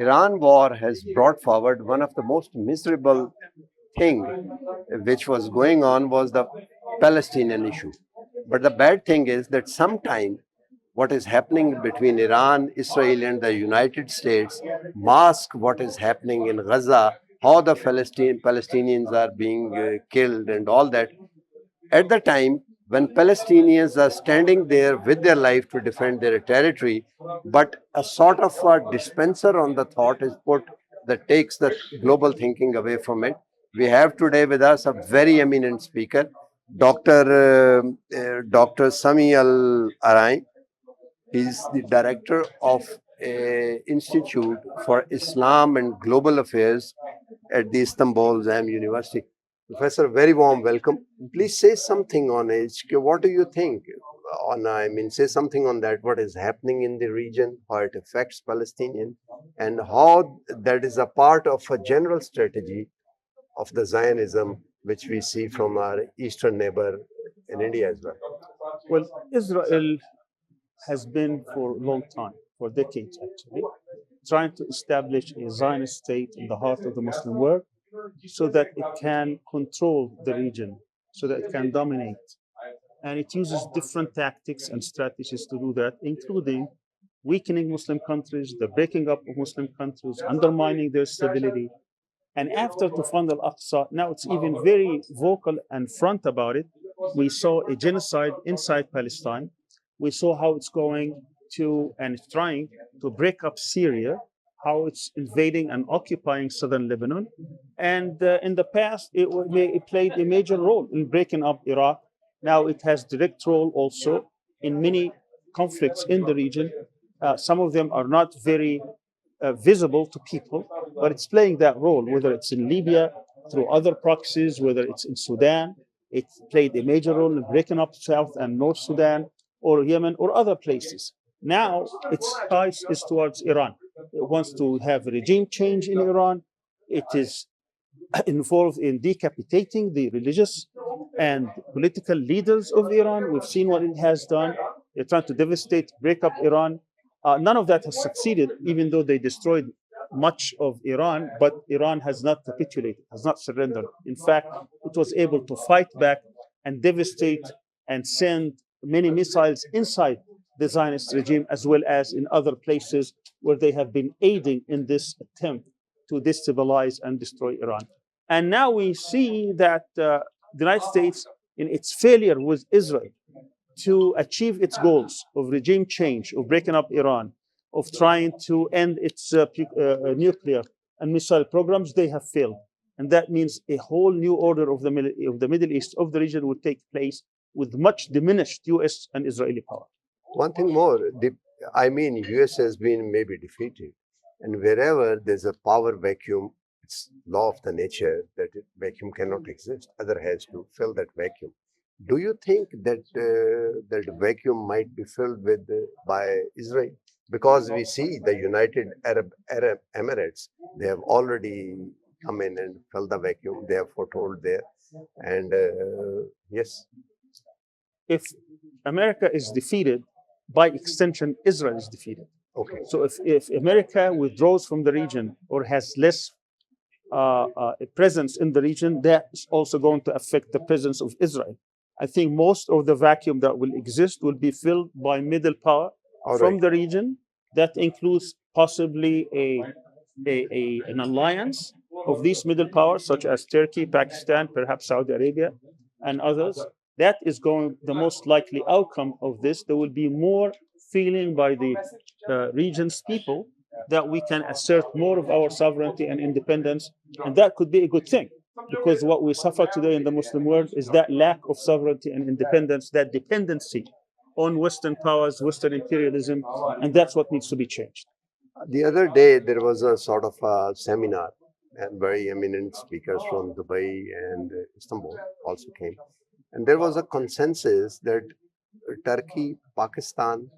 Iran war has brought forward one of the most miserable thing which was going on was the Palestinian issue. But the bad thing is that sometime what is happening between Iran, Israel, and the United States mask what is happening in Gaza, how the Palestinians are being killed and all that. At the time when Palestinians are standing there with their life to defend their territory, but a sort of a dispenser on the thought is put that takes the global thinking away from it. We have today with us a very eminent speaker, Dr. Sami Al-Arian. He is the director of a Institute for Islam and Global Affairs at the Istanbul University. Professor, very warm welcome. Please say something on it. What do you think? Say something on that, what is happening in the region, how it affects Palestinians, and how that is a part of a general strategy of the Zionism, which we see from our eastern neighbor in India as well. Well, Israel has been for a long time, for decades actually, trying to establish a Zionist state in the heart of the Muslim world so that it can control the region, so that it can dominate. And it uses different tactics and strategies to do that, including weakening Muslim countries, the breaking up of Muslim countries, undermining their stability. And after Tufan al-Aqsa, now it's even very vocal and front about it. We saw a genocide inside Palestine. We saw how it's going to and it's trying to break up Syria, how it's invading and occupying southern Lebanon. And in the past, it played a major role in breaking up Iraq. Now it has direct role also in many conflicts in the region. Some of them are not very visible to people, but it's playing that role, whether it's in Libya through other proxies, whether it's in Sudan. It played a major role in breaking up South and North Sudan, or Yemen, or other places. Now its ties is towards Iran. It wants to have a regime change in Iran. It is involved in decapitating the religious and political leaders of Iran. We've seen what it has done. They're trying to devastate, break up Iran. None of that has succeeded, even though they destroyed much of Iran, but Iran has not capitulated, has not surrendered. In fact, it was able to fight back and devastate and send many missiles inside the Zionist regime, as well as in other places where they have been aiding in this attempt to destabilize and destroy Iran. And now we see that the United States, in its failure with Israel to achieve its goals of regime change, of breaking up Iran, of trying to end its nuclear and missile programs, they have failed. And that means a whole new order of the Middle East, of the region, would take place with much diminished US and Israeli power. One thing more, US has been maybe defeated, and wherever there's a power vacuum, it's law of the nature that vacuum cannot exist. Other has to fill that vacuum. Do you think that that vacuum might be filled with by Israel? Because we see the United Arab Emirates, they have already come in and filled the vacuum. They have foretold there, and yes. If America is defeated, by extension, Israel is defeated. Okay. So if America withdraws from the region or has less presence in the region, that's also going to affect the presence of Israel. I think most of the vacuum that will exist will be filled by middle power from the region. That includes possibly an alliance of these middle powers, such as Turkey, Pakistan, perhaps Saudi Arabia, and others. That is going the most likely outcome of this. There will be more feeling by the region's people that we can assert more of our sovereignty and independence, and that could be a good thing, because what we suffer today in the Muslim world is that lack of sovereignty and independence, that dependency on Western powers, Western imperialism, and that's what needs to be changed. The other day, there was a sort of a seminar, and very eminent speakers from Dubai and Istanbul also came. And there was a consensus that Turkey, Pakistan,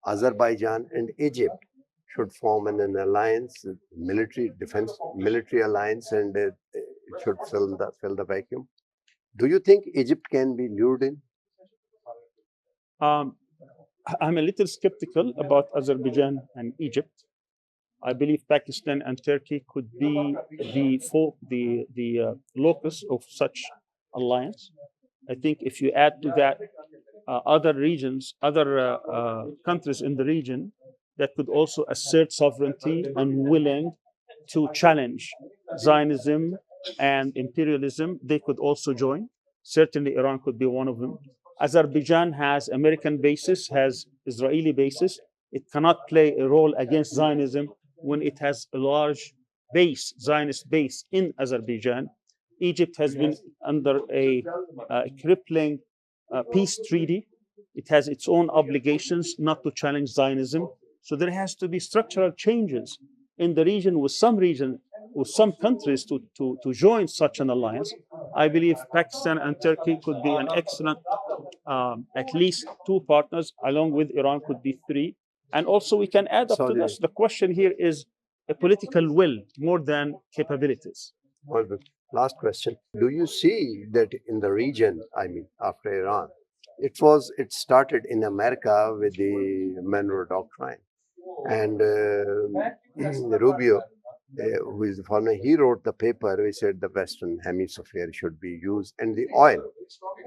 Azerbaijan, and Egypt should form an alliance, military alliance, and it should fill the vacuum. Do you think Egypt can be lured in? I'm a little skeptical about Azerbaijan and Egypt. I believe Pakistan and Turkey could be the locus of such alliance. I think if you add to that other regions, other countries in the region that could also assert sovereignty and willing to challenge Zionism and imperialism, they could also join. Certainly, Iran could be one of them. Azerbaijan has American bases, has Israeli bases. It cannot play a role against Zionism when it has a large base, Zionist base in Azerbaijan. Egypt has been under a crippling peace treaty. It has its own obligations not to challenge Zionism. So there has to be structural changes in the region with some countries to join such an alliance. I believe Pakistan and Turkey could be an excellent, at least two partners, along with Iran could be three. And also we can add up to this. The question here is a political will more than capabilities. Well, the last question. Do you see that in the region, I mean, after Iran, it started in America with the Monroe Doctrine. And Rubio, who is the foreigner, he wrote the paper. He said the Western Hemisphere should be used, and the oil.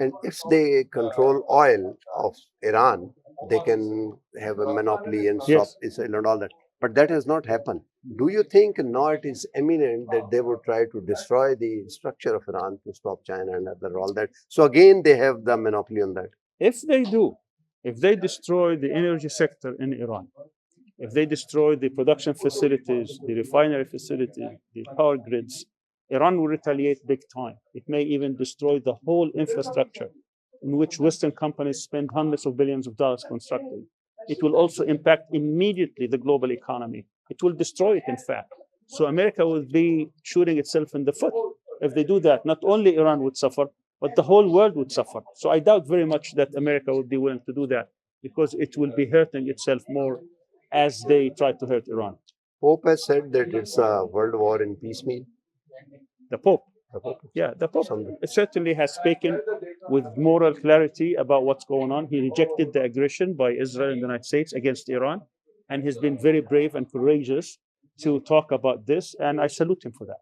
And if they control oil of Iran, they can have a monopoly and stop Israel and all that. But that has not happened. Do you think now it is imminent that they would try to destroy the structure of Iran to stop China and all that? So again, they have the monopoly on that. If they do, if they destroy the energy sector in Iran, if they destroy the production facilities, the refinery facilities, the power grids, Iran will retaliate big time. It may even destroy the whole infrastructure in which Western companies spend hundreds of billions of dollars constructing. It will also impact immediately the global economy. It will destroy it, in fact. So America will be shooting itself in the foot. If they do that, not only Iran would suffer, but the whole world would suffer. So I doubt very much that America would be willing to do that, because it will be hurting itself more as they try to hurt Iran. Pope has said that it's a world war in piecemeal. The Pope? Yeah, the Pope certainly has spoken with moral clarity about what's going on. He rejected the aggression by Israel and the United States against Iran, and he's been very brave and courageous to talk about this, and I salute him for that.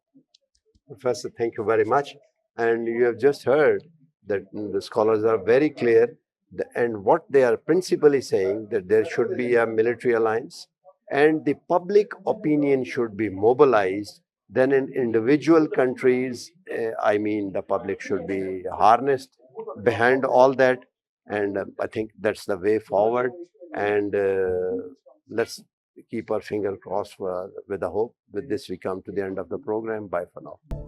Professor, thank you very much. And you have just heard that the scholars are very clear, and what they are principally saying, that there should be a military alliance and the public opinion should be mobilized. Then in individual countries, I mean, the public should be harnessed behind all that. And I think that's the way forward. And let's keep our finger crossed with the hope. With this, we come to the end of the program. Bye for now.